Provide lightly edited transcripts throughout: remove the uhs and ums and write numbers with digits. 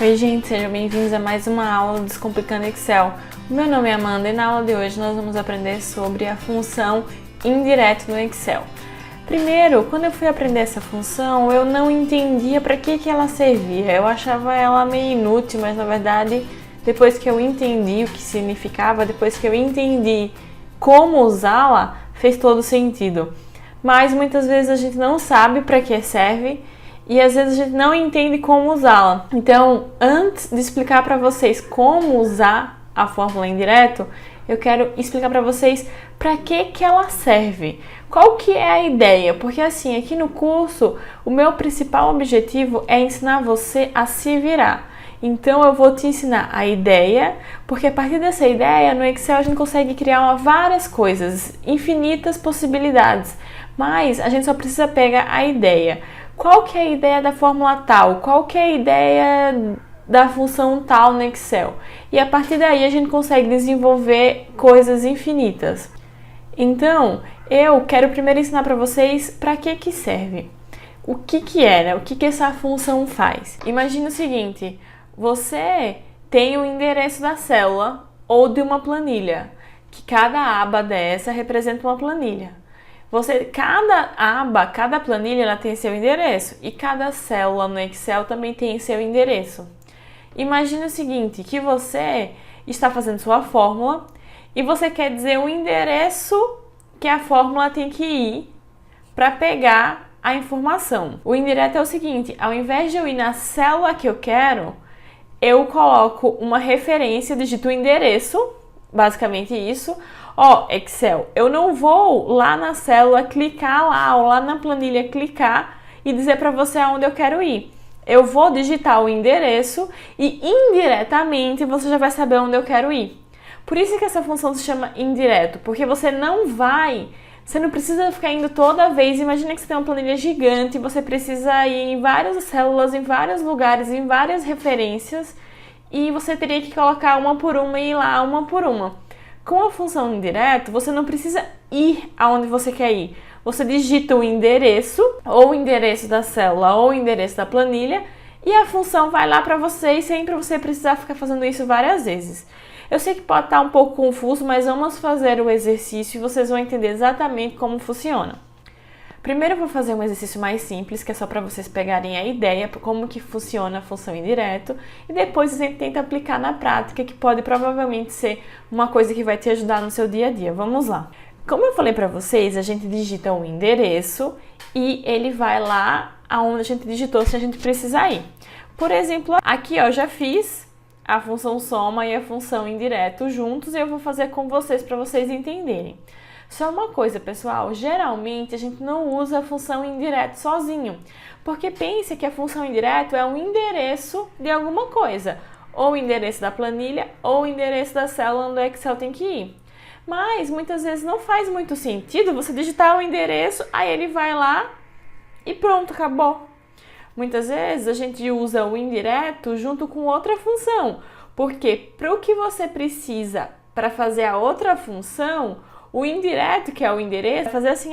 Oi gente, sejam bem-vindos a mais uma aula do Descomplicando Excel. O meu nome é Amanda e na aula de hoje nós vamos aprender sobre a função indireto no Excel. Primeiro, quando eu fui aprender essa função, eu não entendia para que ela servia. Eu achava ela meio inútil, mas na verdade, depois que eu entendi o que significava, depois que eu entendi como usá-la, fez todo sentido. Mas muitas vezes a gente não sabe para que serve e às vezes a gente não entende como usá-la. Então, antes de explicar para vocês como usar a fórmula indireto, eu quero explicar para vocês para que ela serve. Qual que é a ideia? Porque assim, aqui no curso, o meu principal objetivo é ensinar você a se virar. Então eu vou te ensinar a ideia, porque a partir dessa ideia, no Excel a gente consegue criar várias coisas, infinitas possibilidades. Mas a gente só precisa pegar a ideia. Qual que é a ideia da fórmula tal? Qual que é a ideia da função tal no Excel? E a partir daí a gente consegue desenvolver coisas infinitas. Então, eu quero primeiro ensinar para vocês para que serve. O que é, né? O que essa função faz? Imagina o seguinte, você tem o endereço da célula ou de uma planilha, que cada aba dessa representa uma planilha. Cada aba, cada planilha, ela tem seu endereço e cada célula no Excel também tem seu endereço. Imagina o seguinte, que você está fazendo sua fórmula e você quer dizer o endereço que a fórmula tem que ir para pegar a informação. O indireto é o seguinte, ao invés de eu ir na célula que eu quero, eu coloco uma referência, digito o endereço, basicamente isso. Excel, eu não vou lá na célula clicar lá ou lá na planilha clicar e dizer para você aonde eu quero ir. Eu vou digitar o endereço e indiretamente você já vai saber onde eu quero ir. Por isso que essa função se chama indireto, porque você não precisa ficar indo toda vez. Imagina que você tem uma planilha gigante e você precisa ir em várias células, em vários lugares, em várias referências e você teria que colocar uma por uma e ir lá uma por uma. Com a função indireto, você não precisa ir aonde você quer ir. Você digita o endereço, ou o endereço da célula, ou o endereço da planilha, e a função vai lá para você, e sem você precisar ficar fazendo isso várias vezes. Eu sei que pode estar um pouco confuso, mas vamos fazer o exercício e vocês vão entender exatamente como funciona. Primeiro eu vou fazer um exercício mais simples, que é só para vocês pegarem a ideia de como que funciona a função indireto, e depois a gente tenta aplicar na prática, que pode provavelmente ser uma coisa que vai te ajudar no seu dia a dia. Vamos lá. Como eu falei para vocês, a gente digita um endereço e ele vai lá aonde a gente digitou se a gente precisar ir. Por exemplo, aqui eu já fiz a função soma e a função indireto juntos e eu vou fazer com vocês para vocês entenderem. Só uma coisa, pessoal, geralmente a gente não usa a função indireto sozinho, porque pense que a função indireto é um endereço de alguma coisa, ou o endereço da planilha, ou o endereço da célula onde o Excel tem que ir. Mas muitas vezes não faz muito sentido você digitar o endereço, aí ele vai lá e pronto, acabou. Muitas vezes a gente usa o indireto junto com outra função, porque para o que você precisa para fazer a outra função, o indireto, que é o endereço, fazer assim,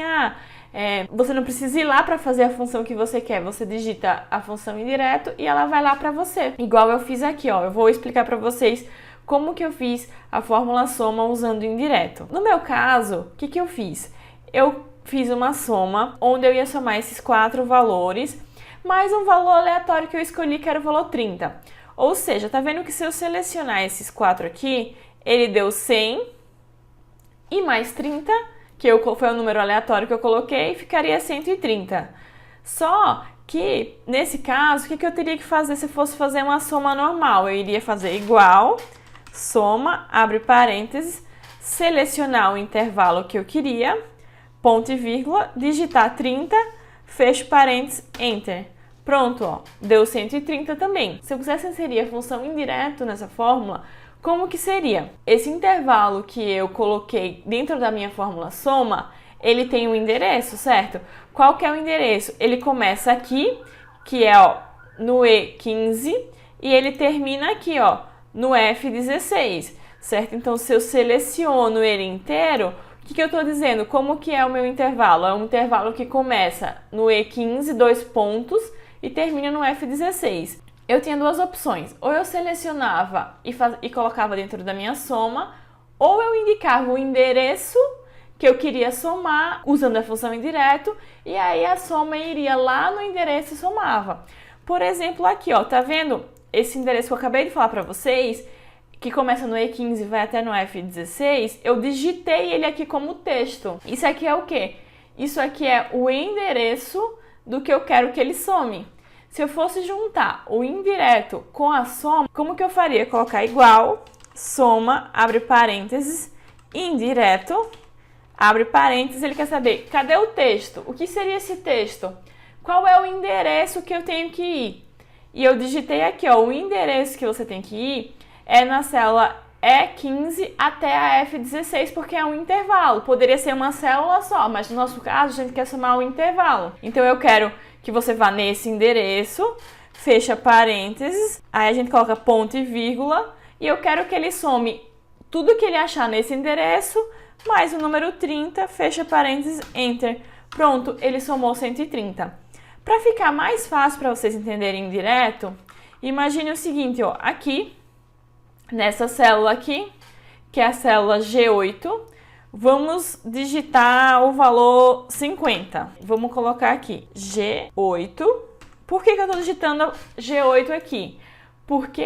você não precisa ir lá para fazer a função que você quer, você digita a função indireto e ela vai lá para você. Igual eu fiz aqui, eu vou explicar para vocês como que eu fiz a fórmula soma usando o indireto. No meu caso, o que eu fiz? Eu fiz uma soma onde eu ia somar esses 4 valores, mais um valor aleatório que eu escolhi, que era o valor 30. Ou seja, tá vendo que se eu selecionar esses 4 aqui, ele deu 100 e mais 30, que foi o número aleatório que eu coloquei, ficaria 130. Só que, nesse caso, o que eu teria que fazer se fosse fazer uma soma normal? Eu iria fazer igual, soma, abre parênteses, selecionar o intervalo que eu queria, ponto e vírgula, digitar 30, fecho parênteses, enter. Pronto, deu 130 também. Se eu quisesse inserir a função indireto nessa fórmula, como que seria? Esse intervalo que eu coloquei dentro da minha fórmula soma, ele tem um endereço, certo? Qual que é o endereço? Ele começa aqui, que é no E15, e ele termina aqui, no F16, certo? Então, se eu seleciono ele inteiro, o que eu estou dizendo? Como que é o meu intervalo? É um intervalo que começa no E15, 2 pontos, e termina no F16. eu tinha duas opções. Ou eu selecionava e colocava dentro da minha soma, ou eu indicava o endereço que eu queria somar usando a função indireto, e aí a soma iria lá no endereço e somava. Por exemplo, aqui, ó, tá vendo esse endereço que eu acabei de falar para vocês, que começa no E15 e vai até no F16, eu digitei ele aqui como texto. Isso aqui é o quê? Isso aqui é o endereço do que eu quero que ele some. Se eu fosse juntar o indireto com a soma, como que eu faria? Colocar igual, soma, abre parênteses, indireto, abre parênteses, ele quer saber, cadê o texto? O que seria esse texto? Qual é o endereço que eu tenho que ir? E eu digitei aqui, ó, o endereço que você tem que ir é na célula E15 até a F16, porque é um intervalo. Poderia ser uma célula só, mas no nosso caso a gente quer somar o intervalo. Então eu quero que você vá nesse endereço, fecha parênteses, aí a gente coloca ponto e vírgula, e eu quero que ele some tudo que ele achar nesse endereço, mais o número 30, fecha parênteses, enter. Pronto, ele somou 130. Para ficar mais fácil para vocês entenderem direto, imagine o seguinte, ó, aqui, nessa célula aqui, que é a célula G8, vamos digitar o valor 50. Vamos colocar aqui G8. Por que eu estou digitando G8 aqui? Porque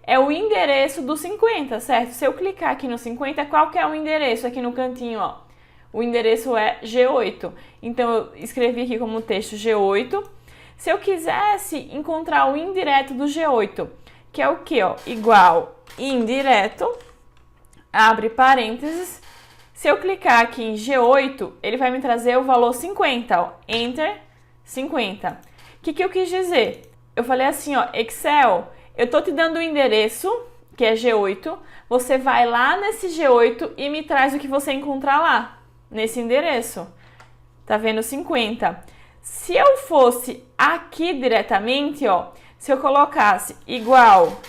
é o endereço do 50, certo? Se eu clicar aqui no 50, qual que é o endereço aqui no cantinho, ó? O endereço é G8. Então, eu escrevi aqui como texto G8. Se eu quisesse encontrar o indireto do G8, que é o que, ó? Igual indireto, abre parênteses. Se eu clicar aqui em G8, ele vai me trazer o valor 50, ó. Enter, 50. O que eu quis dizer? Eu falei assim, ó, Excel, eu tô te dando o endereço, que é G8, você vai lá nesse G8 e me traz o que você encontrar lá, nesse endereço. Tá vendo? 50. Se eu fosse aqui diretamente, ó, se eu colocasse igual,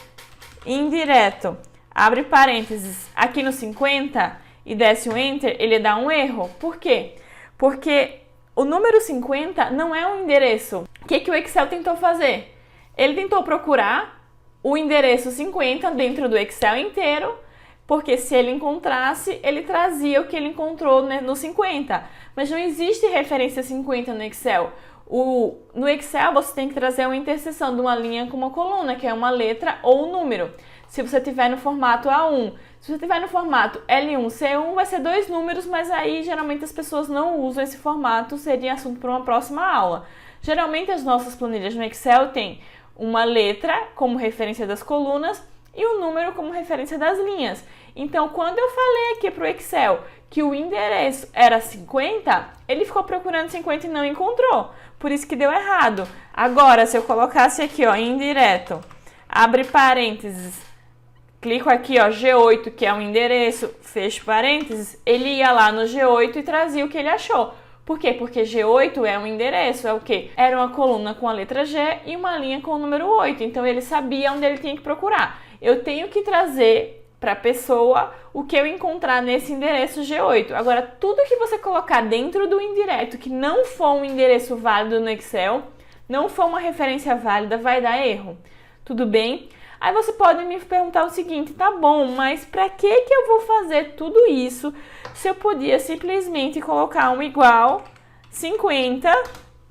indireto, abre parênteses, aqui no 50 e desse um Enter, ele dá um erro. Por quê? Porque o número 50 não é um endereço. O que o Excel tentou fazer? Ele tentou procurar o endereço 50 dentro do Excel inteiro, porque se ele encontrasse, ele trazia o que ele encontrou, né, no 50. Mas não existe referência 50 no Excel. No Excel você tem que trazer uma interseção de uma linha com uma coluna, que é uma letra ou um número. Se você tiver no formato A1, se você tiver no formato L1, C1, vai ser dois números, mas aí geralmente as pessoas não usam esse formato, seria assunto para uma próxima aula. Geralmente as nossas planilhas no Excel têm uma letra como referência das colunas e um número como referência das linhas. Então, quando eu falei aqui para o Excel que o endereço era 50, ele ficou procurando 50 e não encontrou. Por isso que deu errado. Agora, se eu colocasse aqui, ó, indireto, abre parênteses, clico aqui, ó, G8, que é um endereço, fecho parênteses, ele ia lá no G8 e trazia o que ele achou. Por quê? Porque G8 é um endereço, é o quê? Era uma coluna com a letra G e uma linha com o número 8, então ele sabia onde ele tinha que procurar. Eu tenho que trazer para a pessoa o que eu encontrar nesse endereço G8. Agora, tudo que você colocar dentro do indireto que não for um endereço válido no Excel, não for uma referência válida, vai dar erro. Tudo bem? Aí você pode me perguntar o seguinte, tá bom, mas para que eu vou fazer tudo isso se eu podia simplesmente colocar um igual 50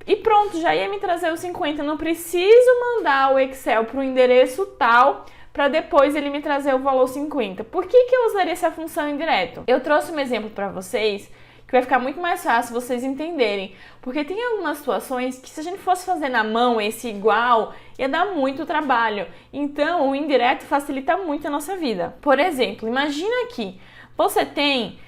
e pronto, já ia me trazer o 50, não preciso mandar o Excel para o endereço tal para depois ele me trazer o valor 50. Por que eu usaria essa função indireto? Eu trouxe um exemplo para vocês que vai ficar muito mais fácil vocês entenderem, porque tem algumas situações que se a gente fosse fazer na mão esse igual, ia dar muito trabalho. Então, o indireto facilita muito a nossa vida. Por exemplo, imagina que você tem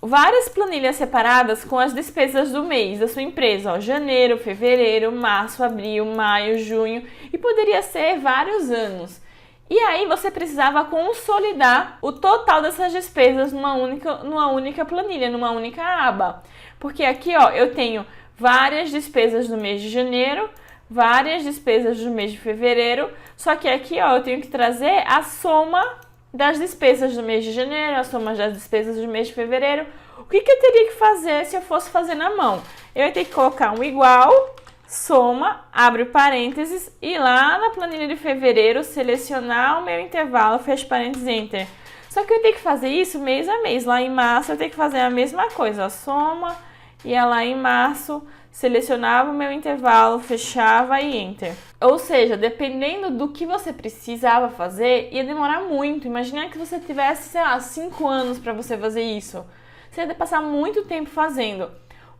várias planilhas separadas com as despesas do mês da sua empresa, ó, janeiro, fevereiro, março, abril, maio, junho, e poderia ser vários anos. E aí você precisava consolidar o total dessas despesas numa única planilha, numa única aba. Porque aqui, ó, eu tenho várias despesas do mês de janeiro, várias despesas do mês de fevereiro, só que aqui, ó, eu tenho que trazer a soma das despesas do mês de janeiro, a soma das despesas do mês de fevereiro. O que eu teria que fazer se eu fosse fazer na mão? Eu ia ter que colocar um igual, soma, abre parênteses e lá na planilha de fevereiro selecionar o meu intervalo, fecha parênteses, enter. Só que eu tenho que fazer isso mês a mês. Lá em março eu tenho que fazer a mesma coisa, ó, soma, ia lá em março, selecionava o meu intervalo, fechava e enter. Ou seja, dependendo do que você precisava fazer, ia demorar muito. Imagina que você tivesse, sei lá, 5 anos para você fazer isso. Você ia passar muito tempo fazendo.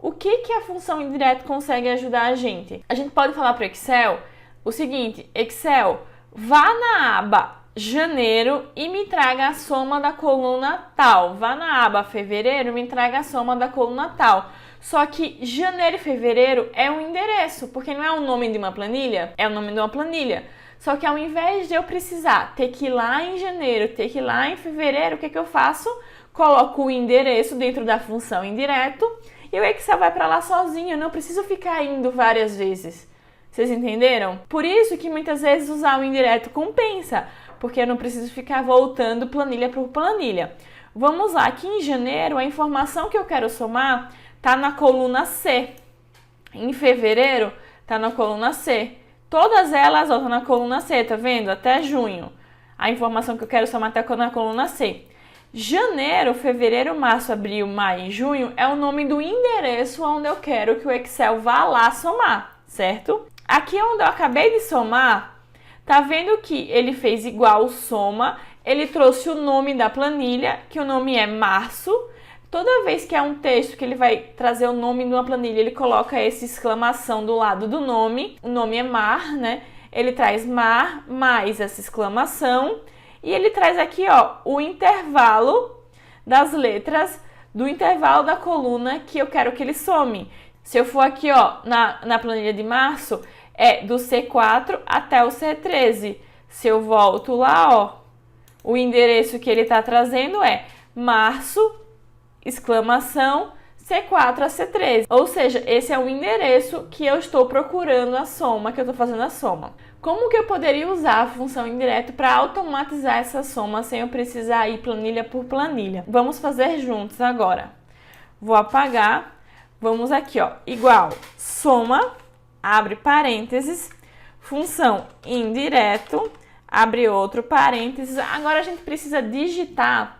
O que a função indireto consegue ajudar a gente? A gente pode falar para o Excel o seguinte: Excel, vá na aba janeiro e me traga a soma da coluna tal. Vá na aba fevereiro e me traga a soma da coluna tal. Só que janeiro e fevereiro é um endereço, porque não é o nome de uma planilha, é o nome de uma planilha. Só que ao invés de eu precisar ter que ir lá em janeiro, ter que ir lá em fevereiro, o que eu faço? Coloco o endereço dentro da função indireto e o Excel vai para lá sozinho, eu não preciso ficar indo várias vezes. Vocês entenderam? Por isso que muitas vezes usar o indireto compensa, porque eu não preciso ficar voltando planilha por planilha. Vamos lá, aqui em janeiro a informação que eu quero somar está na coluna C. Em fevereiro está na coluna C. Todas elas estão na coluna C, tá vendo? Até junho. A informação que eu quero somar está na coluna C. Janeiro, fevereiro, março, abril, maio e junho é o nome do endereço onde eu quero que o Excel vá lá somar, certo? Aqui onde eu acabei de somar, tá vendo que ele fez igual soma, ele trouxe o nome da planilha, que o nome é março. Toda vez que é um texto que ele vai trazer o nome de uma planilha, ele coloca essa exclamação do lado do nome. O nome é mar, né? Ele traz mar mais essa exclamação. E ele traz aqui, ó, o intervalo das letras do intervalo da coluna que eu quero que ele some. Se eu for aqui, ó, na planilha de março, é do C4 até o C13. Se eu volto lá, ó, o endereço que ele está trazendo é março, exclamação, C4 a C13. Ou seja, esse é o endereço que eu estou procurando a soma, que eu estou fazendo a soma. Como que eu poderia usar a função indireto para automatizar essa soma sem eu precisar ir planilha por planilha? Vamos fazer juntos agora. Vou apagar. Vamos aqui, ó, igual soma, abre parênteses, função indireto, abre outro parênteses. Agora a gente precisa digitar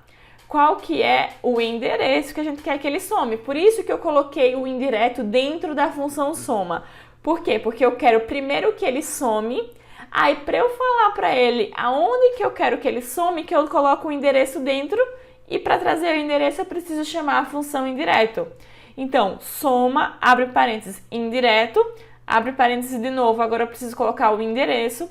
qual que é o endereço que a gente quer que ele some. Por isso que eu coloquei o indireto dentro da função soma. Por quê? Porque eu quero primeiro que ele some, aí para eu falar para ele aonde que eu quero que ele some, que eu coloco o endereço dentro, e para trazer o endereço eu preciso chamar a função indireto. Então, soma, abre parênteses, indireto, abre parênteses de novo, agora eu preciso colocar o endereço.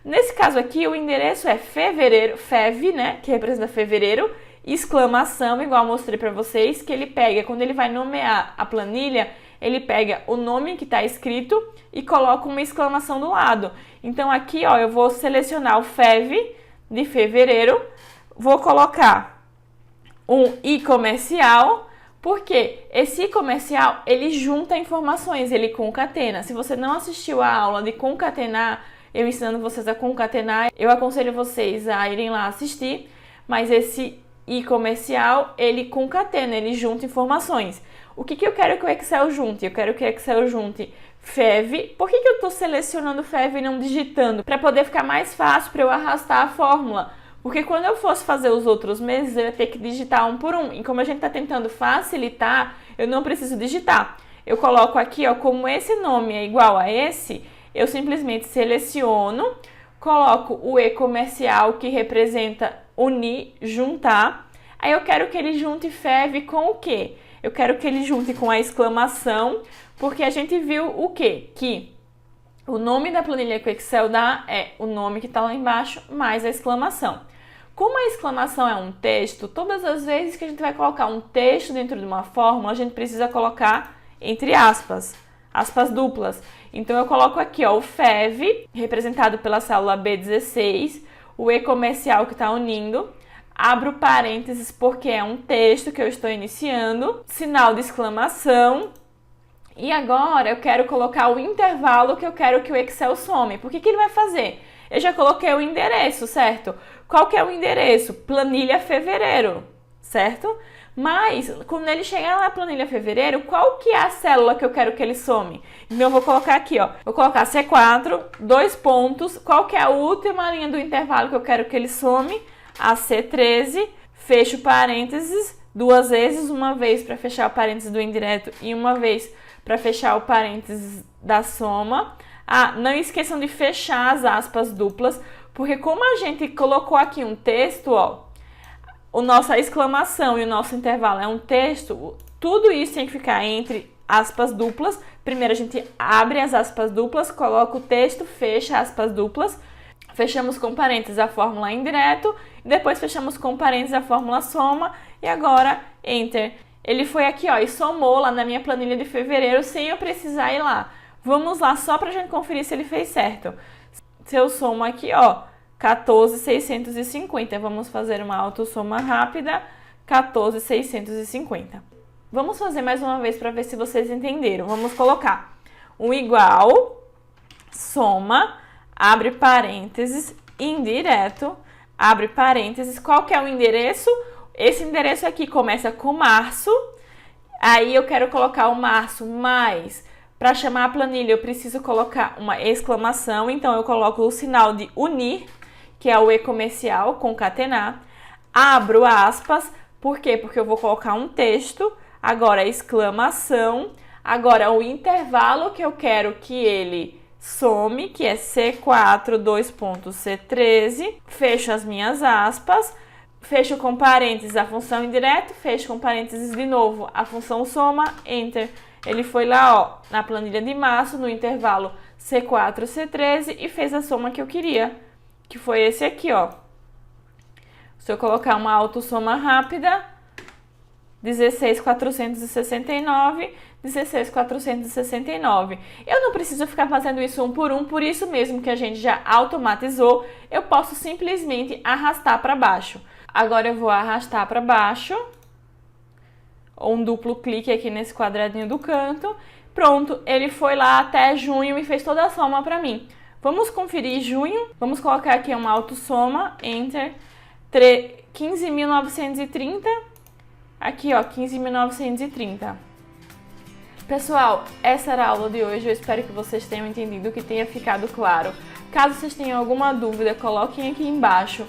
Nesse caso aqui, o endereço é fevereiro, fev, né, que representa fevereiro, exclamação, igual eu mostrei para vocês, que ele pega, quando ele vai nomear a planilha, ele pega o nome que está escrito e coloca uma exclamação do lado. Então aqui, ó, eu vou selecionar o fev de fevereiro, vou colocar um i comercial, porque esse i comercial, ele junta informações, ele concatena. Se você não assistiu a aula de concatenar, eu ensinando vocês a concatenar, eu aconselho vocês a irem lá assistir, mas esse i comercial, ele concatena, ele junta informações. O que eu quero que o Excel junte? Eu quero que o Excel junte fev. Por que eu estou selecionando fev e não digitando? Para poder ficar mais fácil para eu arrastar a fórmula. Porque quando eu fosse fazer os outros meses, eu ia ter que digitar um por um. E como a gente está tentando facilitar, eu não preciso digitar. Eu coloco aqui, ó, como esse nome é igual a esse, eu simplesmente seleciono, coloco o e comercial, que representa unir, juntar. Aí eu quero que ele junte fev com o quê? Eu quero que ele junte com a exclamação, porque a gente viu o quê? Que o nome da planilha que o Excel dá é o nome que está lá embaixo, mais a exclamação. Como a exclamação é um texto, todas as vezes que a gente vai colocar um texto dentro de uma fórmula, a gente precisa colocar entre aspas, aspas duplas. Então eu coloco aqui, ó, o fev, representado pela célula B16, o e comercial que está unindo, abro parênteses porque é um texto que eu estou iniciando, sinal de exclamação, e agora eu quero colocar o intervalo que eu quero que o Excel some. Por que ele vai fazer? Eu já coloquei o endereço, certo? Qual que é o endereço? Planilha fevereiro, certo? Mas, quando ele chegar na planilha fevereiro, qual que é a célula que eu quero que ele some? Então, eu vou colocar aqui, ó. Vou colocar C4, 2 pontos. Qual que é a última linha do intervalo que eu quero que ele some? A C13, fecho parênteses 2 vezes. Uma vez para fechar o parênteses do indireto e uma vez para fechar o parênteses da soma. Ah, não esqueçam de fechar as aspas duplas, porque como a gente colocou aqui um texto, ó, a exclamação e o nosso intervalo é um texto, tudo isso tem que ficar entre aspas duplas. Primeiro a gente abre as aspas duplas, coloca o texto, fecha aspas duplas, fechamos com parênteses a fórmula indireto, depois fechamos com parênteses a fórmula soma e agora Enter. Ele foi aqui, ó, e somou lá na minha planilha de fevereiro sem eu precisar ir lá. Vamos lá só pra gente conferir se ele fez certo. Se eu somo aqui, ó, 14.650. Vamos fazer uma autossoma rápida. 14.650. Vamos fazer mais uma vez para ver se vocês entenderam. Vamos colocar um igual, soma, abre parênteses, indireto, abre parênteses. Qual que é o endereço? Esse endereço aqui começa com março. Aí eu quero colocar o março mais... Para chamar a planilha eu preciso colocar uma exclamação. Então eu coloco o sinal de unir, que é o E comercial, concatenar, abro aspas, por quê? Porque eu vou colocar um texto, agora exclamação, agora o intervalo que eu quero que ele some, que é C4, 2 pontos, C13, fecho as minhas aspas, fecho com parênteses a função indireto, fecho com parênteses de novo a função soma, Enter. Ele foi lá, ó, na planilha de março, no intervalo C4, C13 e fez a soma que eu queria, que foi esse aqui, ó. Se eu colocar uma autossoma rápida, 16.469, 16.469. Eu não preciso ficar fazendo isso um, por isso mesmo que a gente já automatizou, eu posso simplesmente arrastar para baixo. Agora eu vou arrastar para baixo, um duplo clique aqui nesse quadradinho do canto. Pronto, ele foi lá até junho e fez toda a soma para mim. Vamos conferir junho. Vamos colocar aqui uma autossoma, Enter, 15.930. Aqui, ó, 15.930. Pessoal, essa era a aula de hoje. Eu espero que vocês tenham entendido, que tenha ficado claro. Caso vocês tenham alguma dúvida, coloquem aqui embaixo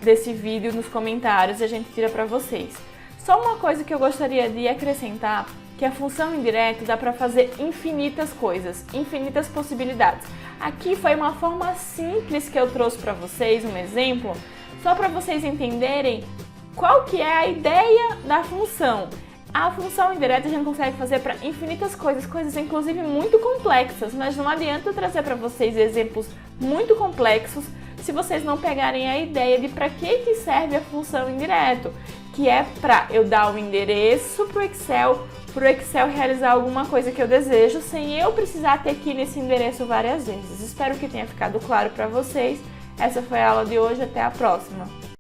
desse vídeo nos comentários e a gente tira para vocês. Só uma coisa que eu gostaria de acrescentar, que a função indireto dá para fazer infinitas coisas, infinitas possibilidades. Aqui foi uma forma simples que eu trouxe para vocês, um exemplo, só para vocês entenderem qual que é a ideia da função. A função indireta a gente consegue fazer para infinitas coisas, coisas inclusive muito complexas, mas não adianta eu trazer para vocês exemplos muito complexos se vocês não pegarem a ideia de para que serve a função indireto, que é para eu dar o endereço para o Excel realizar alguma coisa que eu desejo, sem eu precisar ter que ir nesse endereço várias vezes. Espero que tenha ficado claro para vocês. Essa foi a aula de hoje, até a próxima!